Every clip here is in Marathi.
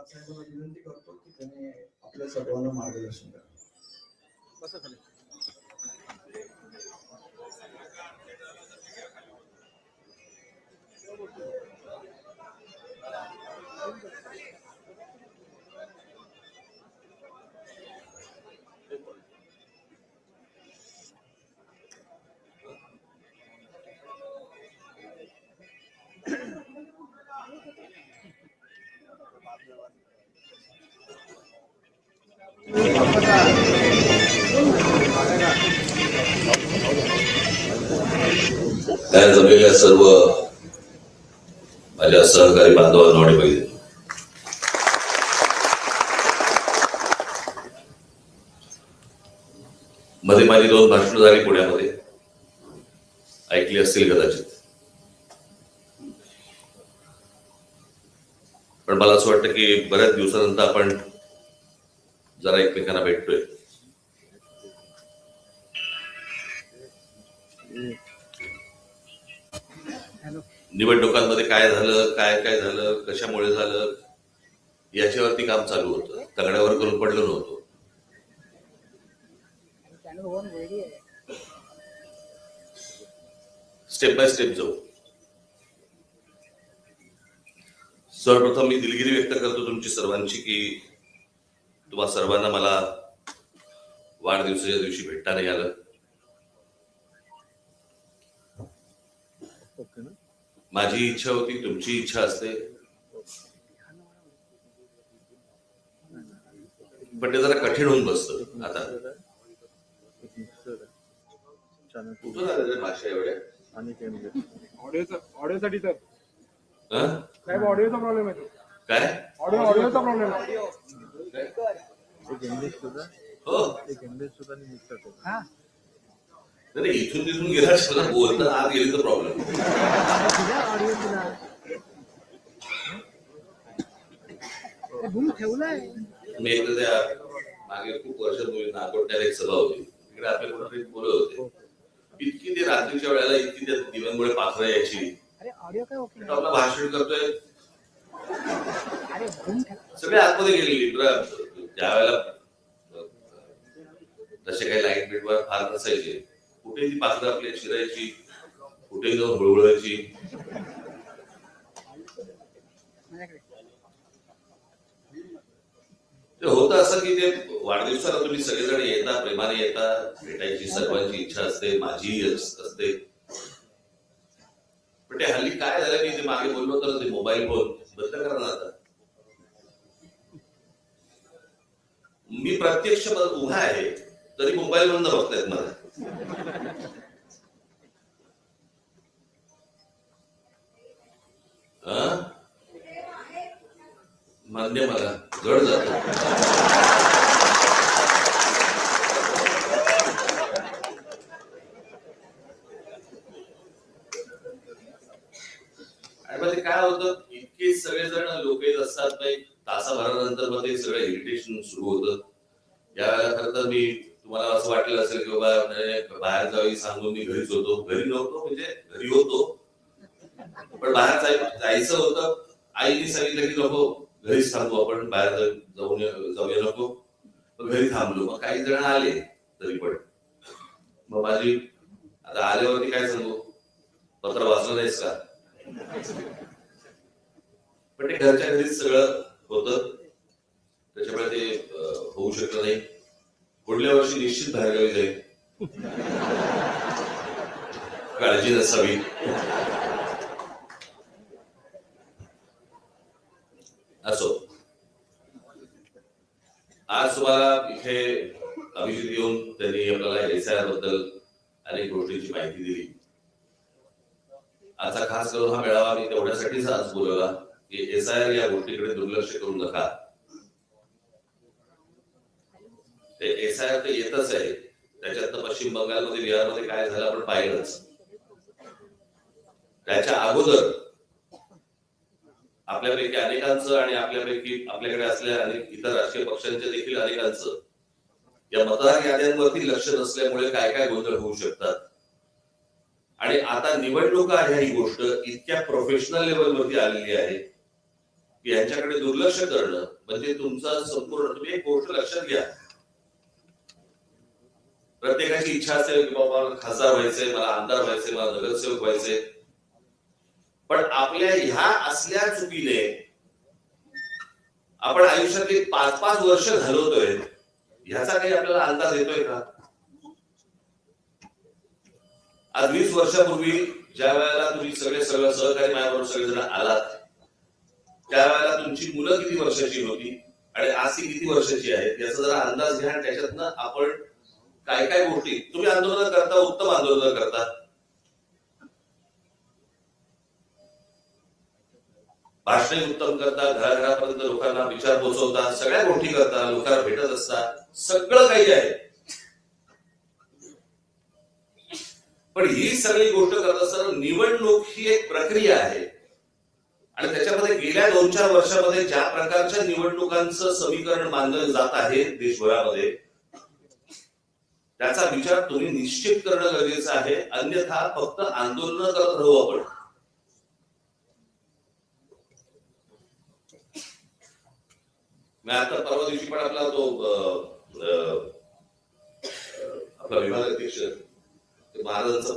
साहेबांना विनंती करतो की त्यांनी आपल्या सर्वांना मार्गदर्शन करावं. जमलेल्या सर्व माझ्या सहकारी बांधवांना आणि पाहिजे मध्ये माझी 2 भाषणं झाली पुण्यामध्ये, ऐकली असतील कदाचित. पण मला असं वाटतं की बऱ्याच दिवसानंतर आपण जरा एकमेकांना भेटतोय. निवडणुकांमध्ये काय झालं, काय झालं, कशामुळे झालं, याच्यावरती काम चालू होतं. तगड्यावर करून पडलो नव्हतो. स्टेप बाय स्टेप जाऊ. सर्वप्रथम मी दिलगिरी व्यक्त करतो तुमची सर्वांची की तुम्हा सर्वांना मला वाढदिवसाच्या दिवशी भेटता नाही आलं. माझी इच्छा होती, तुमची इच्छा असते, पण ते जरा कठीण होऊन बसतं. आता कुठून आले भाषा एवढ्या ऑडिओसाठी तर काय ऑडिओचा प्रॉब्लेम आहे. काय ऑडिओचा प्रॉब्लेम आहे. नाही इथून तिथून गेला बोलता आत गेली तर प्रॉब्लेम. मी एकदा त्या मागे खूप वर्षापूर्वी नागोट्याला एक सभा होती, तिकडे आपल्या कुठे बोलत होते. इतकी ते रात्रीच्या वेळेला इतकी त्या दिव्यांमुळे पाखरं यायची. आपलं भाषण करतोय, सगळे आतमध्ये गेलेली. ज्या वेळेला तसे काही लाईट बीटवर फार नसायचे, कुठेही ती पाखरं आपल्या शिरायची, कुठेही जाऊन हुळहुळायची. ते होतं असं की ते वाढदिवसाला तुम्ही सगळेजण येता, प्रेमाने येता, भेटायची सर्वांची इच्छा असते, माझीही असते. पण ते हल्ली काय झालं की ते मागे बोललो तर ते मोबाईल फोन बंद करा ना. आता मी प्रत्यक्ष उभा आहे तरी मोबाईल बंद बघतायत मला. मान्य, मला जड जात. आणि मग ते काय होतं, इतके सगळेजण लोक येत असतात, तासाभरानंतर मग ते सगळं इरिटेशन सुरू होतं. यावेळेला खरं तर मी तुम्हाला असं वाटलं असेल की बाबा बाहेर जावी सांगून मी घरीच होतो. घरी नव्हतो, म्हणजे घरी होतो पण बाहेर जायचं होतं. आईने सांगितलं की नको, घरीच थांबू आपण, बाहेर जाऊया नको. मग घरी थांबलो. मग काही जण आले तरी पण मग माझी आता आल्यावरती काय सांगू, पत्र वाचलं नाहीस का. पण ते घरच्या घरीच सगळं होतं, त्याच्यामुळे ते होऊ शकलं नाही. पुढल्या वर्षी निश्चित बाहेरगावी जाईल, काळजी नसावी. असो, आज तुम्हाला इथे अभिजित येऊन त्यांनी आपल्याला SIR बद्दल अनेक गोष्टींची माहिती दिली. आजचा खास करून हा मेळावा मी तेवढ्यासाठीच आज बोलवला की SIR या गोष्टीकडे दुर्लक्ष करू नका. ते SIR तर येतच आहे, त्याच्यात पश्चिम बंगालमध्ये, बिहारमध्ये काय झालं आपण पाहिलंच. त्याच्या अगोदर आपल्यापैकी अनेकांचं आणि आपल्याकडे असलेल्या अनेक इतर राजकीय पक्षांच्या देखील अनेकांचं या मतदार याद्यांवरती लक्ष नसल्यामुळे काय काय गोंधळ होऊ शकतात. आणि आता निवडणुका ह्या ही गोष्ट इतक्या प्रोफेशनल लेवलवरती आलेली आहे की यांच्याकडे दुर्लक्ष करणं म्हणजे तुमचा संपूर्ण, तुम्ही एक गोष्ट लक्षात घ्या, प्रत्येकाची इच्छा असेल की बाबा मला खासदार व्हायचंय, मला आमदार व्हायचंय, मला नगरसेवक व्हायचंय, पण आपल्या ह्या असल्या चुकीने आपण आयुष्यातली 5-5 वर्ष घालवतोय, ह्याचा काही आपल्याला अंदाज येतोय का? आज 20 वर्षापूर्वी ज्या वेळेला तुम्ही सगळं सहकारी माझ्याबरोबर सगळेजण आलात, त्यावेळेला तुमची मुलं किती वर्षाची होती आणि आज ती किती वर्षाची आहेत याचा जरा अंदाज घ्या. त्याच्यातनं आपण काय काय गोष्टी, तुम्ही आंदोलन करता, उत्तम आंदोलन करता, भाषणे उत्तम करता, घराघरापर्यंत लोकांना विचार पोहोचवता, सगळ्या गोष्टी करता, लोकांना भेटत असता, सगळं काही आहे. पण ही सगळी गोष्ट करत असताना निवडणूक ही एक प्रक्रिया आहे आणि त्याच्यामध्ये गेल्या 2-4 वर्षामध्ये ज्या प्रकारच्या निवडणुकांचं समीकरण मानलं जात आहे देशभरामध्ये, त्याचा विचार तुम्ही निश्चित करणं गरजेचं आहे. अन्यथा फक्त आंदोलन करत राहू आपण. मी आता परवा दिवशी पण आपला तो आपला विभाग अध्यक्ष महाराजांचा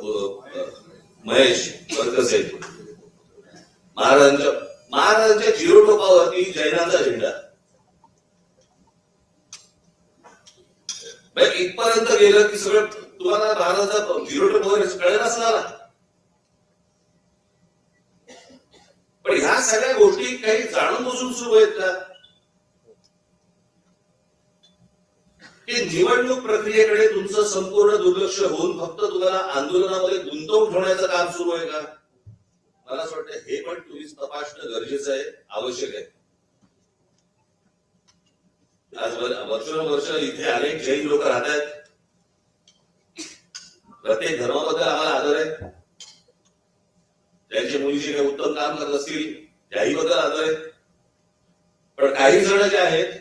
महेश वरकसे, महाराजांच्या जिरोटोपावरती जैनांचा झेंडा इथपर्यंत गेलं की सगळं तुम्हाला महाराजांचा जिरोटोप वगैरे कळेल असणार. पण ह्या सगळ्या गोष्टी काही जाणून बुजून सुरू आहेत का? की निवडणूक प्रक्रियेकडे तुमचं संपूर्ण दुर्लक्ष होऊन फक्त तुम्हाला आंदोलनामध्ये गुंतवून ठेवण्याचं काम सुरू आहे का? मला असं वाटतं हे पण तुम्ही तपासणं गरजेचं आहे, आवश्यक आहे. आज वर्ष इथे अनेक जैन लोक राहत आहेत. प्रत्येक धर्माबद्दल आम्हाला आदर आहे. त्यांच्या मुली जे काही उत्तम काम करत असतील त्याही बद्दल आदर आहे. पण काही जण जे आहेत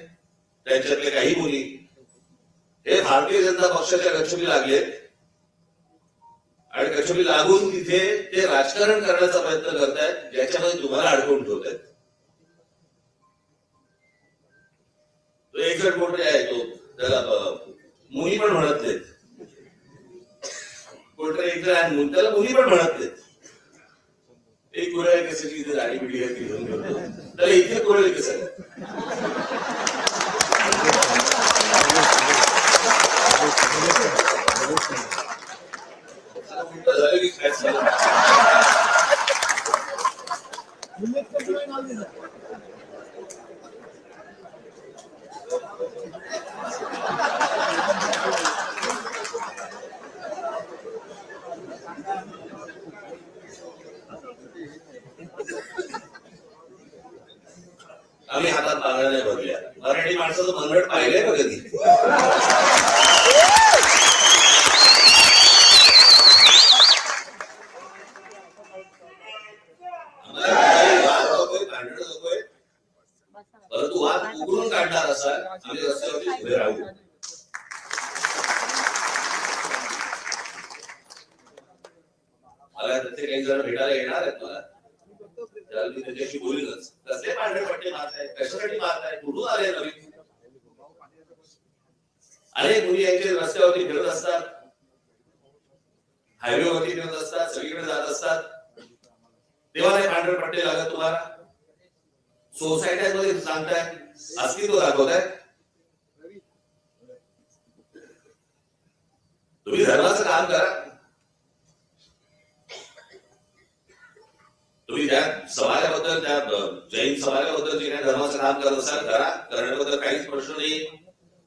त्यांच्यातले काही मुली हे भारतीय जनता पक्षाच्या गच्छोली लागलेत आणि गच्छोली लागून तिथे ते राजकारण करण्याचा प्रयत्न करतायत, ज्याच्यामध्ये तुम्हाला अडकवून ठेवतायत. तो एक जण कोणते आहे, तो त्याला मुनी पण म्हणत नाहीत, कोणतरी एक जण आहे त्याला मुनी पण म्हणत नाहीत. एक कुऱ्हाडी केसाची इथे दाढी बिडी घेऊन ठेवतो, त्याला इथे कुऱ्हाडी केस आहे. झालं की काय आम्ही हातात बांगड्या भरल्या. मराठी माणसाचं मनगट पाहिलंय का कधी? परंतु वाद उघडून काढणार असाल आम्ही रस्त्यावरती उभे राहू. मला त्याचे काही जण भेटायला येणार आहेत, मला त्याला मी त्यांच्याशी बोलीनच. कसले पांढरे पट्टे मारताय, कशासाठी मारताय, कुठून आले नवीन? अनेक मुली यांचे रस्त्यावरती फिरत असतात, हायवेवरती फिरत असतात, सगळीकडे जात असतात, तेव्हा नाही पांढरे पट्टे लागत तुम्हाला. सोसायट्यांमध्ये सांगताय, अस्तित्व दाखवताय. तुम्ही धर्माचं काम करा. तुम्ही त्या समाजाबद्दल, त्या जैन समाजाबद्दल जे काही धर्माचं काम करत असाल करा, करण्याबद्दल काहीच प्रश्न नाही.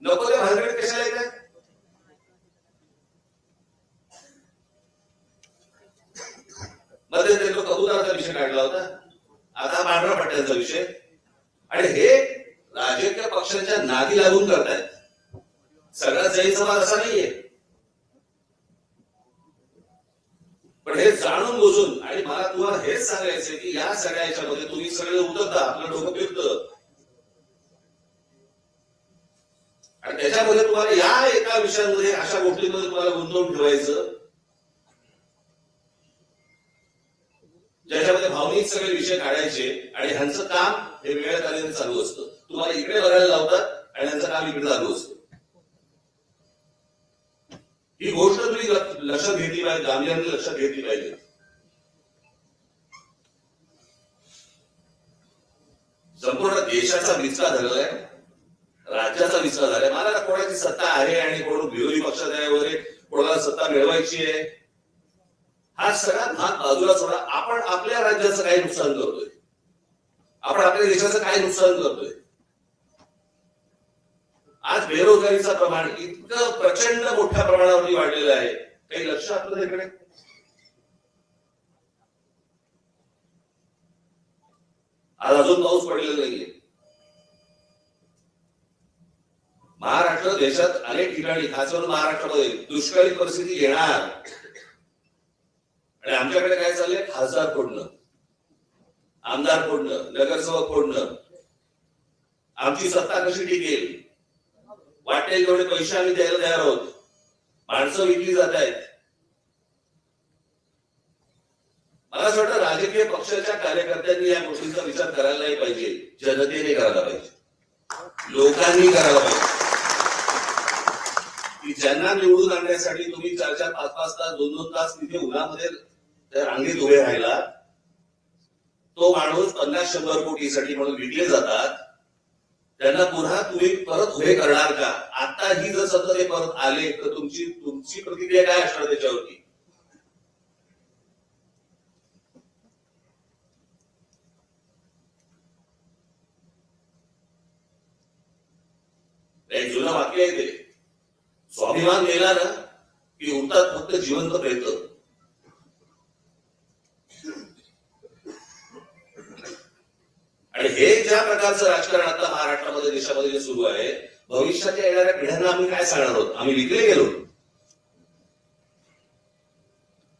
नको त्या भानगडीत कशाला येतात? मध्ये ते लोक कबुतराचा विषय काढला होता, आता पांढरा पट्ट्यांचा विषय. आणि हे राजकीय पक्षांच्या नादी लागून करतायत. सगळा जैन समाज असा नाहीये, पण हे जाणून बुजून. आणि मला तुम्हाला हेच सांगायचंय की या सगळ्या याच्यामध्ये तुम्ही सगळे उतरता, आपलं डोकं फिरतं आणि त्याच्यामध्ये तुम्हाला या एका विषयांमध्ये, अशा गोष्टींमध्ये तुम्हाला गुंतवून ठेवायचं ज्याच्यामध्ये भावनिक स्वामीच सगळे विषय काढायचे आणि ह्यांचं काम हे वेळेकालीन चालू असतं. तुम्हाला इकडे बघायला लावतात आणि ह्यांचं काम इकडे चालू असतं. ही गोष्ट तुम्ही लक्षात घेतली पाहिजे, गांभीर्याने लक्षात घेतली पाहिजे. संपूर्ण देशाचा विचका झालेला आहे, राज्याचा विचका झालाय. मला कोणाची सत्ता आहे आणि कोण विरोधी पक्षात आहे वगैरे, कोणाला सत्ता मिळवायची आहे, हा सगळा भाग बाजूला सोडा. आपण आपल्या राज्याचं काय नुकसान करतोय, आपण आपल्या देशाचं काय नुकसान करतोय. आज बेरोजगारीचं प्रमाण इतकं प्रचंड मोठ्या प्रमाणावरती वाढलेलं आहे, काही लक्ष आपलं त्याकडे. आज अजून पाऊस पडलेला नाहीये. महाराष्ट्र देशात अनेक ठिकाणी, खास करून महाराष्ट्रामध्ये दुष्काळी परिस्थिती येणार आणि आमच्याकडे काय चाललंय, खासदार फोडणं, आमदार फोडणं, नगरसेवक फोडणं. आमची सत्ता कशी टिकेल, वाटेल तेवढे पैसे आम्ही द्यायला तयार आहोत, माणसं विकली जात आहेत. मला असं वाटतं राजकीय पक्षाच्या कार्यकर्त्यांनी या गोष्टींचा विचार करायला नाही पाहिजे, जनतेने करायला पाहिजे, लोकांनी करायला पाहिजे. की ज्यांना निवडून आणण्यासाठी तुम्ही 4-4, 5-5 तास, 2-2 तास तिथे उन्हामध्ये त्या रांगेत उभे राहिला, तो माणूस 50-100 कोटीसाठी म्हणून विकले जातात. त्यांना पुन्हा तुम्ही परत उभे करणार का? आता ही जर सतत ते परत आले तर तुमची प्रतिक्रिया काय असणार त्याच्यावरती? एक जुनं वाक्य आहे ते, स्वाभिमान गेला ना की उरतात फक्त जिवंत प्रेत. आणि हे ज्या प्रकारचं राजकारण आता महाराष्ट्रामध्ये, देशामध्ये जे सुरू आहे, भविष्याच्या येणाऱ्या पिढ्यांना आम्ही काय सांगणार आहोत? आम्ही विकले गेलो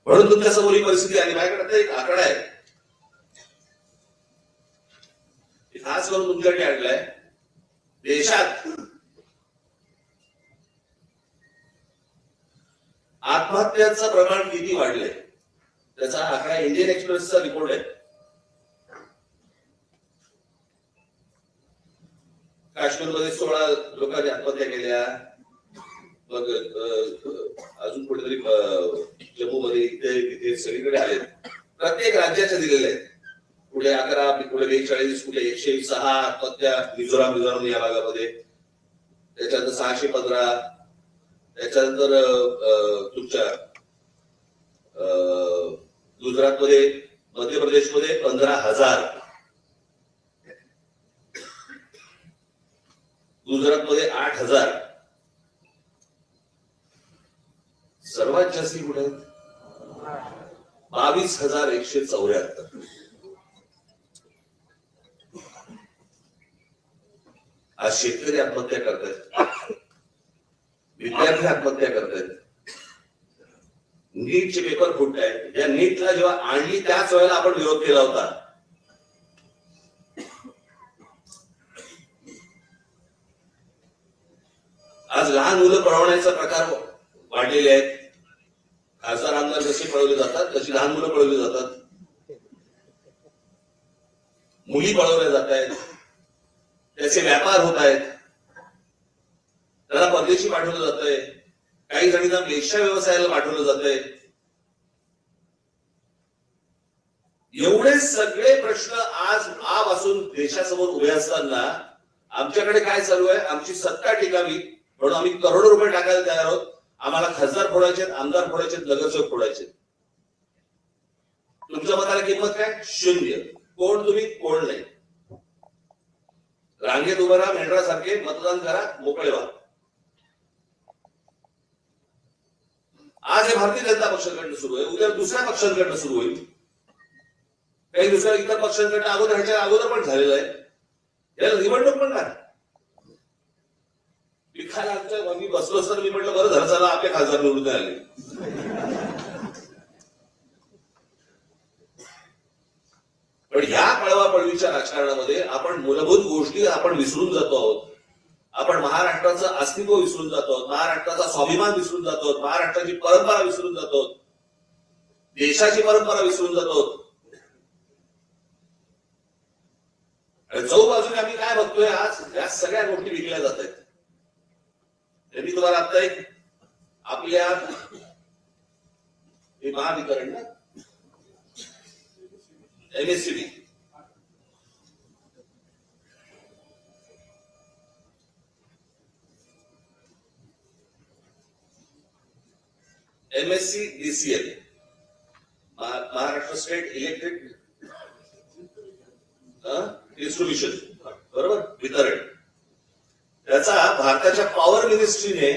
म्हणून तुमच्या समोर ही परिस्थिती आली. माझ्याकडे एक आकडा आहे, खास करून तुमच्याकडे आणलाय. देशात आत्महत्यांचं प्रमाण किती वाढलंय त्याचा आकडा इंडियन एक्सप्रेसचा रिपोर्ट आहे. काश्मीरमध्ये 16 लोकांनी आत्महत्या केल्या, मग अजून कुठेतरी जम्मूमध्ये तिथे सगळीकडे आले. प्रत्येक राज्याच्या दिलेल्या आहेत. पुढे 11, पुढे 42, पुढे 106 आत्महत्या मिझोराम या भागामध्ये. त्याच्यानंतर 615, त्याच्यानंतर तुमच्या गुजरातमध्ये, मध्य प्रदेशमध्ये 15,000, गुजरातमध्ये 8,000. सर्वात जास्ती कुठे आहेत? 22,174. आज शेतकरी आत्महत्या करतायत, विद्यार्थी आत्महत्या करतायत, नीटचे पेपर फुटत आहेत. या नीटला जेव्हा आणली त्याच वेळेला आपण विरोध केला होता. आज लहान मुलं पळवण्याचा प्रकार वाढलेले आहेत. खासदार आमदार जसे पळवले जातात तशी लहान मुलं पळवली जातात, मुली पळवल्या जात आहेत, त्याचे व्यापार होत आहेत, त्याला परदेशी पाठवलं जात आहे, काही जणींना वेश्या व्यवसायाला पाठवलं जात आहे. एवढे सगळे प्रश्न आज आपासून देशासमोर उभे असताना आमच्याकडे काय चालू आहे? आमची सत्ता टिकावी म्हणून आम्ही करोडो रुपये टाकायला तयार आहोत. आम्हाला खासदार फोडायचे, आमदार फोडायचे, नगरसेवक फोडायचे. तुमच्या मताला किंमत काय? 0. कोण तुम्ही, कोण नाही. रांगेत उभं राहा, मेंढरासारखे मतदान करा, मोकळे व्हा. आज हे भारतीय जनता पक्षाकडनं सुरू आहे, उद्या दुसऱ्या पक्षांकडनं सुरू होईल. काही दुसऱ्या इतर पक्षांकडनं अगोदर पण झालेलं आहे. याला निवडणूक पण काय विखायला आमच्या, मी बसलो असताना मी म्हटलं बरं झालं झालं आपले खासदार निवडून आले. पण ह्या पळवापळवीच्या राजकारणामध्ये आपण मूलभूत गोष्टी आपण विसरून जातो आहोत. आपण महाराष्ट्राचं अस्तित्व विसरून जातो आहोत, महाराष्ट्राचा स्वाभिमान विसरून जातो आहोत, महाराष्ट्राची परंपरा विसरून जातो, देशाची परंपरा विसरून जातो. आणि चौबाजूने आम्ही काय बघतोय आज या सगळ्या गोष्टी विकल्या जात आहेत. मी तुम्हाला आता एक आपल्या हे महावितरण ना MSCB MSCDCL Maharashtra state electric distribution बरोबर वितरण, त्याचा भारताच्या पॉवर मिनिस्ट्रीने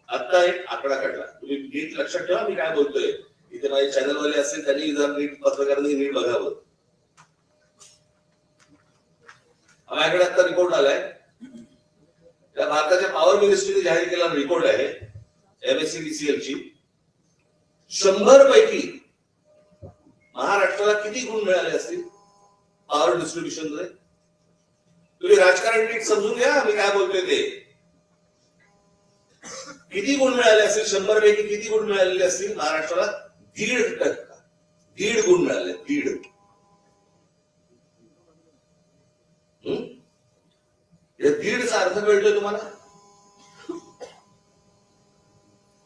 आता एक आकडा काढला. तुम्ही नीट लक्षात ठेवा मी काय बोलतोय. इथे माझे चॅनलवाले असतील त्यांनी जर नीट पत्रकारांनी नीट बघावं. माझ्याकडे आता रिपोर्ट आलाय. त्या भारताच्या पॉवर मिनिस्ट्रीने जाहीर केलेला रिपोर्ट आहे MSCDCL ची. 100 पैकी महाराष्ट्राला किती गुण मिळाले असतील पॉवर डिस्ट्रीब्युशन मध्ये? तुम्ही राजकारण नीट समजून घ्या मी काय बोलतोय ते. किती गुण मिळाले असतील? 100 पैकी किती गुण मिळालेले असतील महाराष्ट्राला? 1.5%. 1.5 गुण मिळाले. 1.5. या 1.5चा अर्थ कळतोय तुम्हाला?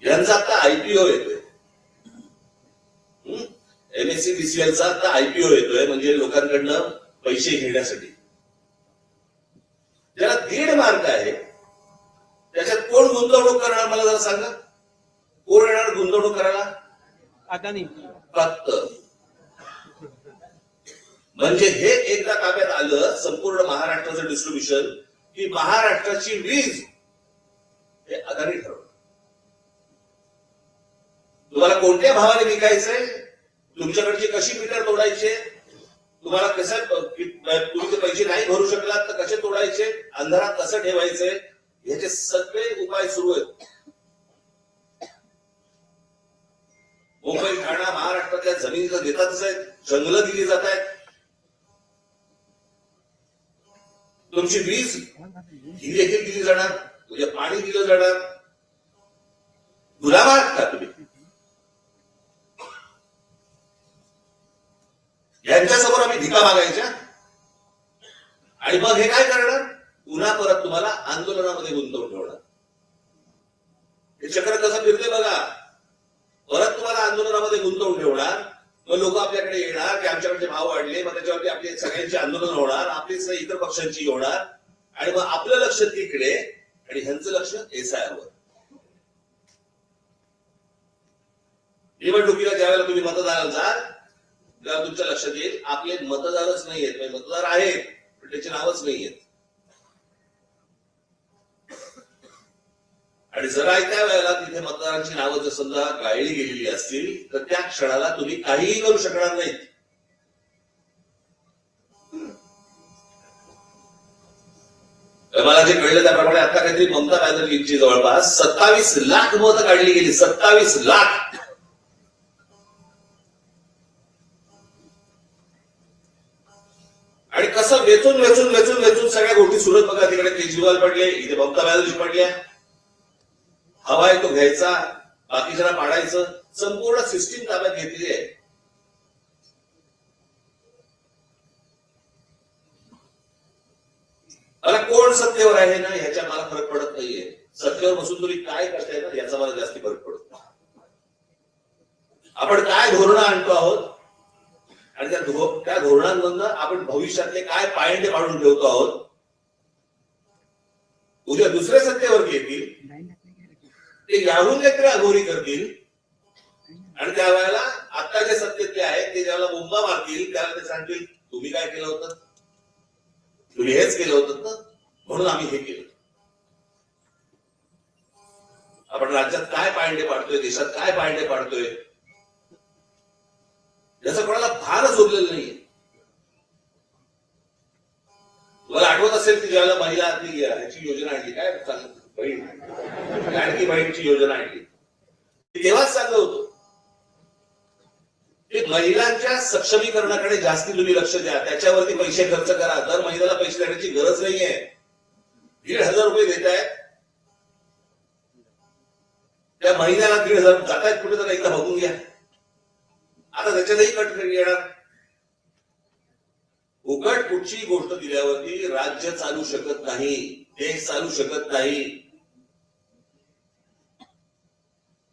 यांचा आता IPO येतोय. MSCDCLचा आता IPO येतोय म्हणजे लोकांकडनं पैसे घेण्यासाठी. ज्याला 1.5 मार्क आहे त्याच्यात कोण गुंतवणूक करणार मला जरा सांगा. कोण येणार गुंतवणूक करायला? अदानी. फक्त म्हणजे हे एकदा ताब्यात आलं संपूर्ण महाराष्ट्राचं डिस्ट्रीब्युशन की महाराष्ट्राची वीज हे अदानी ठरवलं. तुम्हाला कोणत्या भावाने विकायचंय, तुमच्याकडची कशी मीटर तोडायचे, तुम्हाला कसं तुम्ही ते पैसे नाही भरू शकलात तर कसे तोडायचे, अंधारात कसं ठेवायचंय, याचे सगळे उपाय सुरू आहेत. मुंबई ठाणा महाराष्ट्रातल्या जमिनीला देतातच आहेत, जंगलं दिली जात आहेत. तुमची वीज ही देखील दिली जाणार, म्हणजे पाणी दिलं जाणार. गुलाम आहात का तुम्ही? यांच्यासमोर आम्ही धिका मागायच्या आणि मग हे काय करणार? पुन्हा परत तुम्हाला आंदोलनामध्ये गुंतवून ठेवणार. हे चक्र कसं फिरते बघा. परत तुम्हाला आंदोलनामध्ये गुंतवून ठेवणार, मग लोक आपल्याकडे येणार की आमच्याकडचे भाव वाढले, मग त्याच्यावरती आपली सगळ्यांची आंदोलन होणार, आपलीच इतर पक्षांची होणार आणि मग आपलं लक्ष तिकडे आणि ह्यांचं लक्ष SIR वर. निवडणुकीला ज्यावेळेला तुम्ही मतदानाला जाल तेव्हा तुमच्या लक्षात येईल आपले मतदारच नाही आहेत, मतदार आहेत पण त्याची नावच नाही आहेत. आणि जरा त्या वेळेला तिथे मतदारांची नावं जर समजा गाळली गेलेली असतील तर त्या क्षणाला तुम्ही काहीही करू शकणार नाहीत. मला जे कळलं त्याप्रमाणे आता काहीतरी ममता बॅनर्जींची जवळपास 27 लाख मतं काढली गेली. 27 लाख. आणि कसं वेचून वेचून वेचून वेचून सगळ्या गोष्टी सुरत बघा. तिकडे केजरीवाल पडले, इथे ममता बॅनर्जी पडल्या. हवा आहे तो घ्यायचा, बाकीच्या पाडायचं. संपूर्ण सिस्टीम ताब्यात घेतलेली आहे. मला कोण सत्तेवर आहे ना ह्याच्या मला फरक पडत नाहीये. सत्तेवर बसून तुम्ही काय करताय ना याचा मला जास्ती फरक पडतो. आपण काय धोरणं आणतो आहोत आणि त्या धोरणांमधनं आपण भविष्यातले काय पायंडे पाडून ठेवतो आहोत. उद्या दुसऱ्या सत्तेवर येतील ते याहून काहीतरी अघोरी करतील आणि त्यावेळेला आता जे सत्तेतले आहेत ते ज्यावेळेला बोंबा मारतील त्यावेळेला ते सांगतील तुम्ही काय केलं होतं, तुम्ही हेच केलं होतं ना म्हणून आम्ही हे केलं. आपण राज्यात काय पायंडे पाडतोय, देशात काय पायंडे पाडतोय याचं कोणाला भारच उरलेलं नाहीये. तुम्हाला आठवत असेल की ज्यावेळेला महिला ह्याची योजना आणली, काय बहीण लाडकी बहीणची योजना आणली, तेव्हाच सांगत होतो की महिलांच्या सक्षमीकरणाकडे जास्ती तुम्ही लक्ष द्या, त्याच्यावरती पैसे खर्च करा. दर महिन्याला पैसे देण्याची गरज नाहीये. 1,500 रुपये देत आहेत, त्या महिन्याला 1,500 जात आहेत कुठे तर एकदा बघून घ्या. आता त्याच्यातही कट येणार. फुकट कुठची गोष्ट दिल्यावरती राज्य चालू शकत नाही, देश चालू शकत नाही.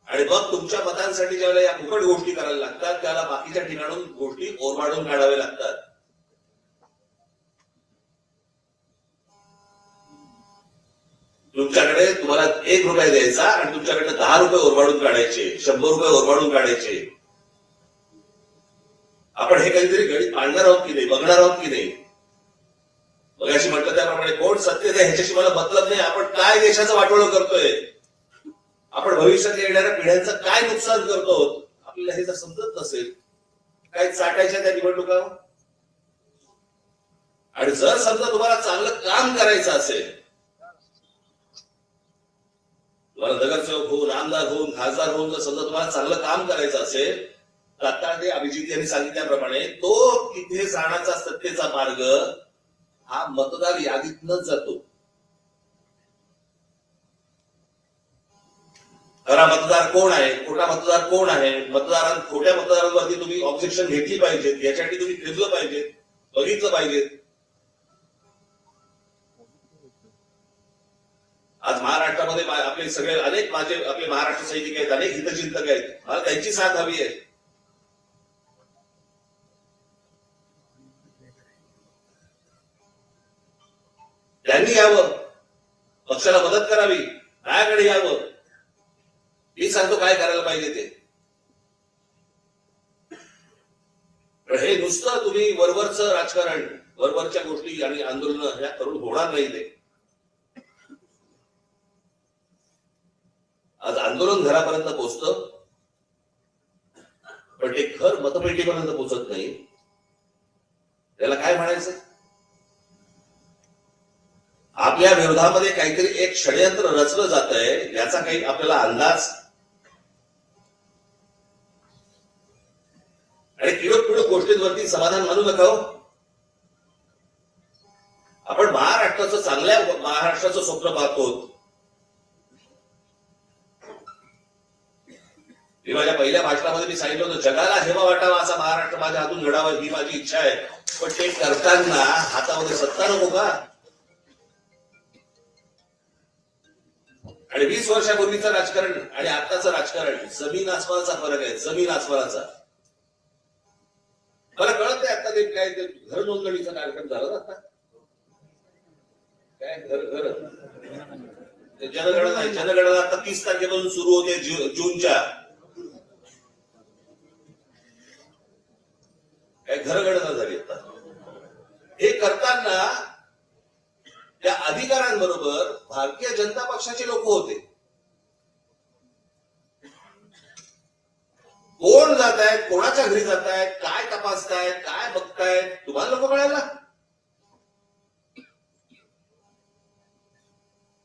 आणि मग तुमच्या मतांसाठी ज्यावेळेला या फुकट गोष्टी करायला लागतात त्याला बाकीच्या ठिकाणून गोष्टी ओरमाडून काढाव्या लागतात. तुमच्याकडे तुम्हाला 1 रुपया द्यायचा आणि तुमच्याकडे 10 रुपये ओरमाडून काढायचे, 100 रुपये ओरमाडून काढायचे. आपण हे काहीतरी गणित मांडणार आहोत की नाही, बघणार आहोत की नाही. मगाशी म्हटलं त्याप्रमाणे कोण सत्तेत आहे ह्याच्याशी मला मतलब नाही. आपण काय देशाचं वाटोळं करतोय, आपण भविष्यात येणाऱ्या पिढ्यांचं काय नुकसान करतो, आपल्याला हे जर समजत नसेल काय चाटायच्या त्या निवडणुका. आणि जर समजा तुम्हाला चांगलं काम करायचं असेल, तुम्हाला नगरसेवक होऊन, आमदार होऊन, खासदार होऊन जर समजा तुम्हाला चांगलं काम करायचं असेल तर आता ते अभिजित यांनी सांगितल्याप्रमाणे तो तिथे जाण्याचा सत्तेचा मार्ग हा मतदार यादीतनच जातो. खरा मतदार कोण आहे, खोटा मतदार कोण आहे, खोट्या मतदारांवरती तुम्ही ऑब्जेक्शन घेतली पाहिजेत, याच्यासाठी तुम्ही फिरलं पाहिजे, बघितलं पाहिजे. आज महाराष्ट्रामध्ये आपले सगळे अनेक आपले महाराष्ट्र सैनिक आहेत, अनेक हितचिंतक आहेत. मला त्यांची साथ हवी आहे. त्यांनी यावं, पक्षाला मदत करावी, माझ्याकडे यावं. मी सांगतो काय करायला पाहिजे ते. पण हे नुसतं तुम्ही वरवरचं राजकारण, वरवरच्या गोष्टी आणि आंदोलन ह्या करून होणार नाही. ते आज आंदोलन घरापर्यंत पोहोचतं पण ते घर मतपेटीपर्यंत पोहोचत नाही. त्याला काय म्हणायचं. आपल्या विरोधामध्ये काहीतरी एक षडयंत्र रचलं जात आहे याचा काही आपल्याला अंदाज. आणि किडक गोष्टींवरती समाधान मानू नका हो. आपण महाराष्ट्राचं, चांगल्या महाराष्ट्राचं स्वप्न पाहतो. मी माझ्या पहिल्या भाषणामध्ये मी सांगितलं होतं, जगाला हेवा वाटावा असा महाराष्ट्र माझ्या हातून घडावा ही माझी इच्छा आहे. पण ते करताना हातामध्ये सत्ता नको का. आणि 20 वर्षापूर्वीचं राजकारण आणि आताचं राजकारण जमीन आसमानाचा फरक आहे. जमीन आसमानाचा. मला कळत नाही आता ते काय ते घर नोंदणीचा कार्यक्रम झाला ना. आता काय घर जनगणना आता 30 तारखेपासून सुरू होते जूनच्या. काय घरगणना झाली आता. हे करताना त्या अधिकाऱ्यांबरोबर भारतीय जनता पक्षाचे लोक होते. कोण जात आहेत, कोणाच्या घरी जात आहेत, काय तपासतायत, काय बघतायत, तुम्हाला लोक कळायला.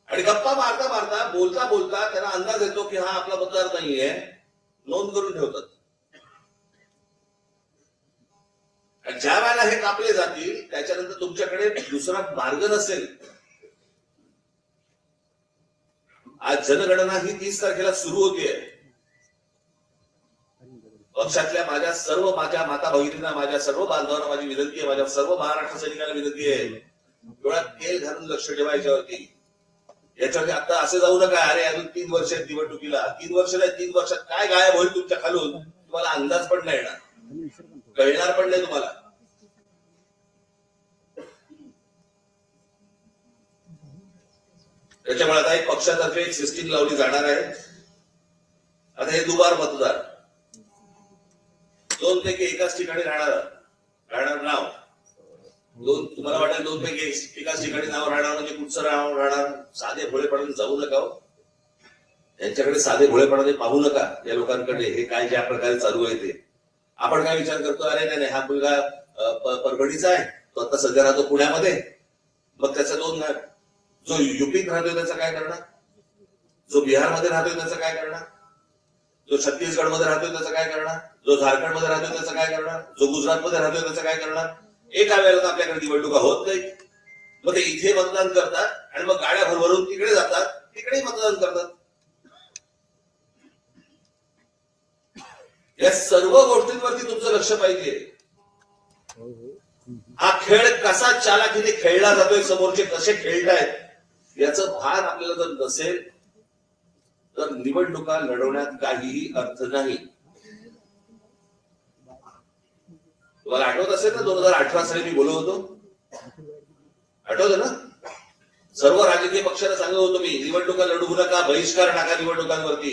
आणि गप्पा मारता मारता, बोलता बोलता त्यांना अंदाज येतो की हा आपला मतदार नाहीये, नोंद करून ठेवतात. आणि ज्या वेळेला हे कापले जातील त्याच्यानंतर तुमच्याकडे दुसरा मार्ग नसेल. आज जनगणना ही 30 तारखेला सुरू होतीये. पक्षातल्या माझ्या माता भगिनींना, माझ्या सर्व बांधवांना माझी विनंती आहे, माझ्या सर्व महाराष्ट्र सैनिकांना विनंती आहे, डोळ्यात तेल घालून लक्ष ठेवा याच्यावरती. याच्यावरती आता असे जाऊ नका अरे अजून 3 वर्ष आहेत निवडणुकीला. 3 वर्ष नाही, 3 वर्षात काय गायब होईल तुमच्या खालून तुम्हाला अंदाज पण नाही येणार, कळणार पण नाही तुम्हाला. त्याच्यामुळे आता एक पक्षातर्फे एक सिस्टीम लावली जाणार आहे. आता हे दुबार मतदार 2 पैकी एकाच ठिकाणी राहणार नाव. तुम्हाला वाटेल 2 पैकी एकाच ठिकाणी नाव राहणार म्हणजे कुठचं नाव राहणार. साधे भोळेपणाने जाऊ नका हो. यांच्याकडे साधे भोळेपणाने पाहू नका. या लोकांकडे हे काय ज्या प्रकारे चालू आहे ते. आपण काय विचार करतो, अरे नाही हा मुलगा परभणीचा आहे, तो आता सध्या राहतो पुण्यामध्ये, मग त्याचा 2 घाट. जो युपीत राहतोय त्याचं काय करणार, जो बिहारमध्ये राहतोय त्याचं काय करणार, जो छत्तीसगडमध्ये राहतोय त्याचं काय करणार, जो झारखंडमध्ये राहतोय त्याचं काय करणार, जो गुजरातमध्ये राहतोय त्याचं काय करणार. एका वेळेला आपल्याकडे निवडणुका होत नाही. मग ते इथे मतदान करतात आणि मग गाड्या भरभरून तिकडे जातात, तिकडे मतदान करतात. या सर्व गोष्टींवरती तुमचं लक्ष पाहिजे. हा खेळ कसा चालाखीने खेळला जातोय, समोरचे कसे खेळतायत याचं भान आपल्याला जर नसेल तर निवडणुका लढवण्यात काहीही अर्थ नाही. तुम्हाला आठवत असेल ना 2018 साली मी बोलत होतो, आठवतं ना? सर्व राजकीय पक्षांना सांगत होतो मी, निवडणुका लढवू नका, बहिष्कार टाका निवडणुकांवरती.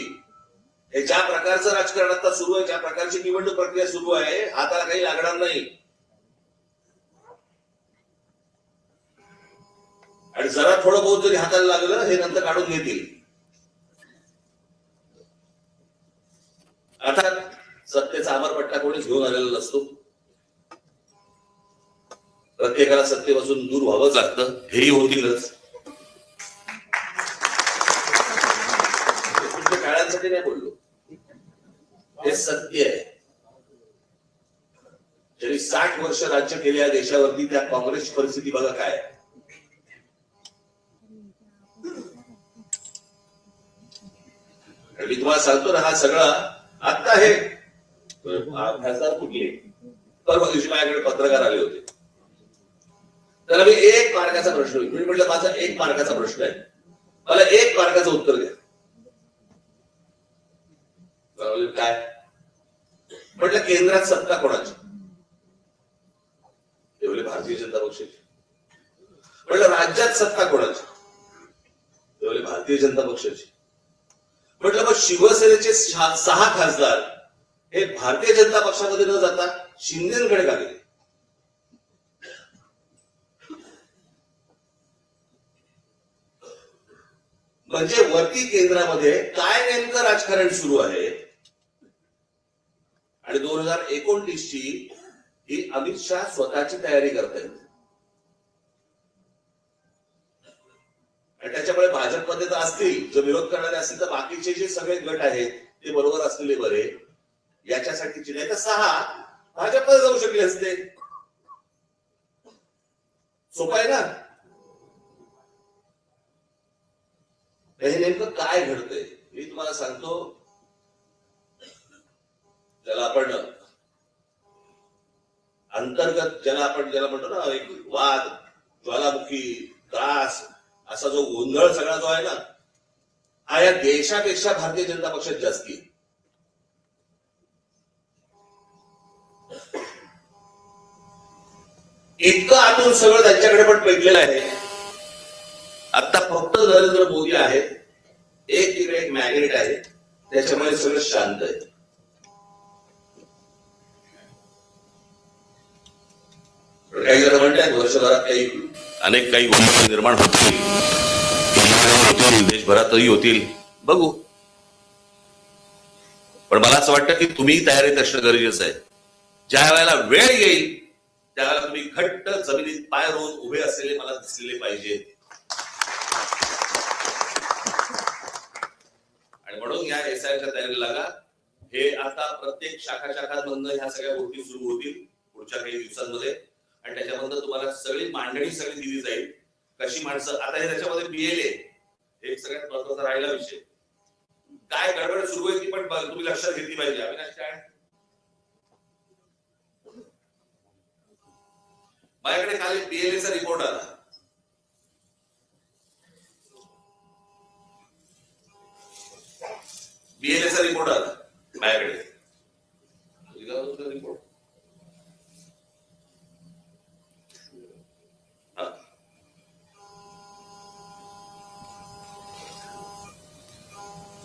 हे ज्या प्रकारचं राजकारण आता सुरू आहे, ज्या प्रकारची निवडणूक प्रक्रिया सुरू आहे, हाताला काही लागणार नाही. आणि जरा थोडं बहुत जरी हाताला लागलं हे नंतर काढून घेतील. अर्थात सत्तेचा अमरपट्टा कोणीच घेऊन आलेला नसतो. प्रत्येकाला सत्तेपासून दूर व्हावंच लागतं, हेही होतीलच. तुमच्या काळांसाठी नाही बोललो, हे सत्य आहे. ज्यांनी 60 वर्ष राज्य केले या देशावरती, त्या काँग्रेसची परिस्थिती बघा काय. मी तुम्हाला सांगतो ना, हा सगळा आता हे खासदार कुठले परवा दिवशी माझ्याकडे पत्रकार आले होते. त्याला मी 1 मार्काचा प्रश्न, मी म्हटलं माझा 1 मार्काचा प्रश्न आहे, मला 1 मार्काचं उत्तर द्या. काय म्हटलं, केंद्रात सत्ता कोणाची? एवढे भारतीय जनता पक्षाची. म्हटलं राज्यात सत्ता कोणाची? एवढे भारतीय जनता पक्षाची. म्हटलं मग शिवसेनेचे 6 खासदार हे भारतीय जनता पक्षामध्ये न जाता शिंदेकडे का गेले? म्हणजे वरती केंद्रामध्ये काय नेमकं राजकारण सुरू आहे. आणि 2029 ची ही अमित शहा स्वतःची तयारी करतायत. आणि त्याच्यामुळे भाजपमध्ये तर असतील, जो विरोध करणारे असतील, तर बाकीचे जे सगळे गट आहेत ते बरोबर असलेले बरे, याच्यासाठीची नाही तर 6 भाजपमध्ये जाऊ शकले असते. सोपं आहे ना? हे नेमकं काय घडतंय मी तुम्हाला सांगतो. ज्याला आपण अंतर्गत, ज्याला म्हणतो ना, एक वाद, ज्वालामुखी, त्रास, असा जो गोंधळ सगळा जो आहे ना, हा या देशापेक्षा भारतीय जनता पक्षात जास्ती. इतकं आतून सगळं त्यांच्याकडे पण पेटलेलं आहे. आता फक्त नरेंद्र मोदी आहेत, एक तिकडे एक मॅग्नेट आहे, त्याच्यामुळे सगळं शांत आहे. काही जण म्हणतात वर्षभरात अनेक काही गोष्टी निर्माण होतील, देशभरातही होतील, बघू. पण मला असं वाटतं की तुम्ही तयारीत असणं गरजेचं आहे. ज्या वेळेला वेळ येईल त्यावेळेला तुम्ही घट्ट जमिनीत पाय रोवून उभे असलेले मला दिसलेले पाहिजे. आणि म्हणून या एसआयच्या तयारीला लागा. हे आता प्रत्येक शाखांमधनं ह्या सगळ्या गोष्टी सुरू होतील पुढच्या काही दिवसांमध्ये. आणि त्याच्यामध्ये तुम्हाला सगळी मांडणी सगळी दिली जाईल. कशी माणसं, आता हे त्याच्यामध्ये बीएलए एक सगळ्यात महत्वाचा राहिला विषय. काय गडबड सुरू आहे ती पण तुम्ही लक्षात घेतली पाहिजे. अविनाश काय, माझ्याकडे काल बीएलएचा रिपोर्ट आला. बीएलएचा रिपोर्ट आला माझ्याकडे. रिपोर्ट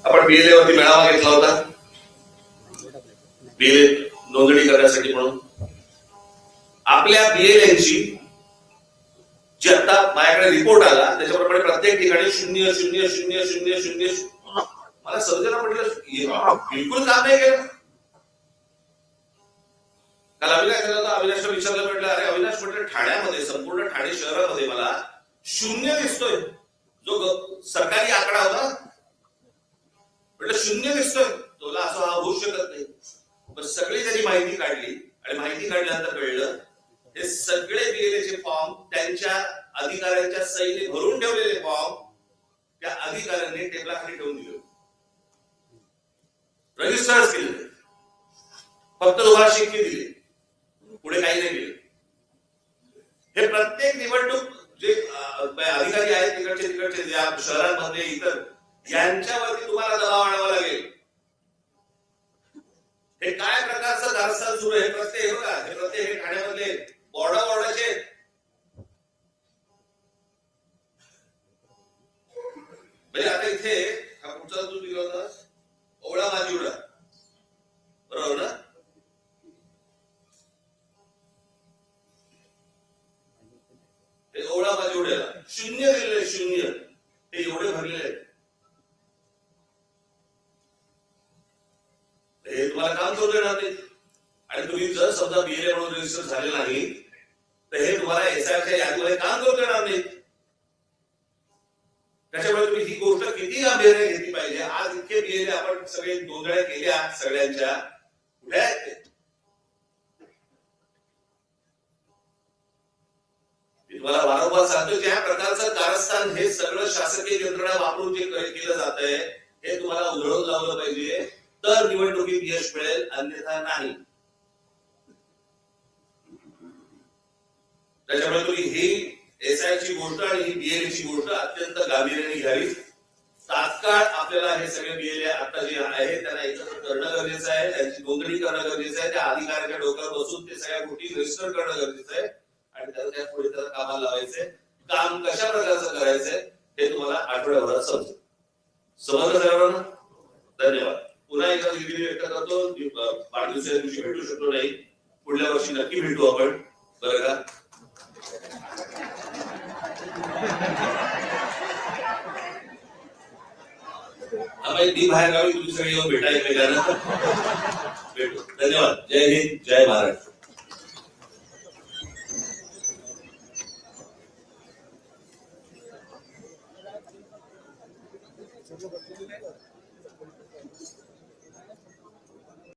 आपण बीएलए वरती मेळावा घेतला होता, बीएलए नोंदणी करण्यासाठी. म्हणून आपल्या बीएलएची जी आता माझ्याकडे रिपोर्ट आला त्याच्याप्रमाणे प्रत्येक ठिकाणी 0-0-0-0-0. मला सर्जेला म्हटलं बिलकुल काम नाही केलं. काल अविनाशला विचारलं, म्हटलं अरे अविनाश, म्हटलं ठाण्यामध्ये, संपूर्ण ठाणे शहरामध्ये मला 0 दिसतोय. जो सरकारी आकडा होता म्हटलं 0 दिसतोय, तुला असं हा होऊ शकत नाही. पण सगळी त्यांनी माहिती काढली आणि माहिती काढल्यानंतर कळलं हे सगळे बीएलएचे फॉर्म त्यांच्या अधिकाऱ्यांच्या सहीने भरून ठेवलेले फॉर्म त्या अधिकाऱ्यांनी टेबलाखाली ठेवून दिले, रजिस्टर केले. फक्त 2 शिक्के दिले, पुढे काही नाही दिले. हे प्रत्येक निवडणूक जे अधिकारी आहेत तिकडचे ज्या शहरांमध्ये इतर यांच्यावरती तुम्हाला दबाव आणावा लागेल. हे काय प्रकारचं कारस्थान सुरू आहे? प्रत्येक हे ठाण्यामधले वॉर्डाचे म्हणजे आता इथे हा पुढचा जो दिला होता ओवळा माजिवडा, बरोबर ना? हे ओवळा माजिवड्याला 0 दिलेले, 0 हे एवढे भरलेले आहेत. हे तुम्हाला काम करू देणार नाही. आणि तुम्ही जर समजा बीएलए म्हणून रजिस्टर झाले नाही तर हे तुम्हाला एसआयच्या यादीमध्ये काम करू देणार नाही. त्याच्यामुळे तुम्ही ही गोष्ट किती गांभीर्याने घेतली पाहिजे. आज इतके बीएलए आपण सगळे गोंधळ्या केल्या सगळ्यांच्या, कुठे आहेत ते? मी तुम्हाला वारंवार सांगतो की या प्रकारचं कारस्थान हे सगळं शासकीय यंत्रणा वापरून जे केलं जात आहे हे तुम्हाला उधळून लावलं पाहिजे, तर निवडणुकीत यश मिळेल, अन्यथा नाही. त्याच्यामुळे तुम्ही ही एसआयची गोष्ट आणि ही बीएलएची गोष्ट अत्यंत गांभीर्याने घ्यावी. तात्काळ आपल्याला हे सगळे बीएलए आता जे आहे त्यांना एकत्र करणं गरजेचं आहे, त्यांची नोंदणी करणं गरजेचं आहे, त्या अधिकाऱ्याच्या डोक्यावर बसून ते सगळ्या गोष्टी रजिस्टर करणं गरजेचं आहे आणि त्या पुढे त्याला कामाला लावायचंय. काम कशा प्रकारचं करायचंय हे तुम्हाला आठवड्याभरात समजेल. समजलं सर्वांना? धन्यवाद. पुन्हा एकदा दिलगिरी व्यक्त करतो. वाढदिवसाच्या दिवशी भेटू शकलो नाही, पुढल्या वर्षी नक्की भेटू आपण, बरं का? मी बाहेर गावी तुम्ही सगळे येऊन भेटा एकमेकांना. भेटू. धन्यवाद. जय हिंद, जय महाराष्ट्र.